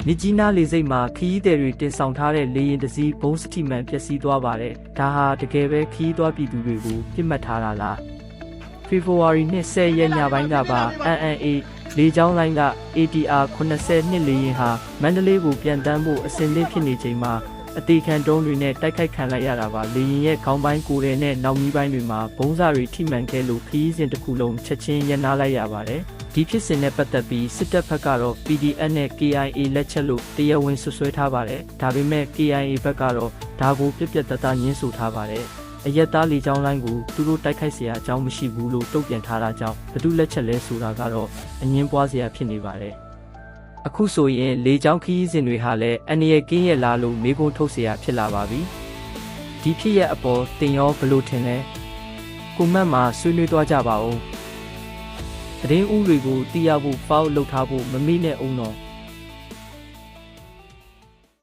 မြစ်ကြီးနားလေဆိပ်မှာခရီးသည်တွေတင်ဆောင်ထားတဲ့လေယာဉ်တစ်စီးဘုံစတိမှန်ပျက်စီးသွားပါတယ်။ဒါဟာတကယ်ပဲခရီးသွားပြည်သူတွေကိုပြစ်မှတ်ထားတာလား။ဖေဖော်ဝါရီ20ရက်ညပိုင်းကပါ ANA လေကြောင်းလိုင်းက ATR 82လေယာဉ်ဟာမန္တလေးကိုပြန်တန်းဖို့အဆင်သင့်ဖြစ်နေချိန်မှာအသေးခံတုံးတွေနဲ့တိုက်ခိုက်ခံလိုက်ရတာပါလေရင်ရဲ့ခေါင်းပိုင်းကိုယ်ရဲနဲ့နောက်မီးပိုင်းတွေမှာဘုံစာတွေထိမှန်ခဲ့လို့ခရီးစဉ်တစ်ခုလုံးချက်ချင်းရပ်နားလိုက်ရပါတယ်ဒီဖြစ်စဉ်နဲ့ပတ်သက်ပြီးစစ်တပ်ဘက်ကတော့ PDF နဲ့ KIA လက်ချက်လို့တရားဝင်ဆွဆွဲထားပါတယ်ဒါပေမဲ့ KIA ဘက်ကတော့ဒါကိုပြက်ပြက်တသားညှင်းဆိုထားပါတယ်အရက်သားလေကြောင်းလိုင်းကိုသူတို့တိုက်ခိုက်เสียအကြောင်းမရှိဘူးလို့တုံ့ပြန်ထားတာကြောင့်ဘယ်သူလက်ချက်လဲဆိုတာကတော့အငင်းပွားเสียဖြစ်နေပါတယ်အခုဆိုရင်လေကြောင်းခရီးစဉ်တွေဟာလည်းအန္တရာယ်ကင်းရဲ့လားလို့မေးခွန်းထုတ်เสียဖြစ်လာပါပြီဒီဖြစ်ရဲ့အပေါ်တင်ရောဘလို့ထင်လဲကိုမတ်မှာဆွေးနွေးသွားကြပါဦးသတင်းဥတွေကိုသိရဖို့ဖောက်လုပ်ထားဖို့မမေ့နဲ့အောင်တော့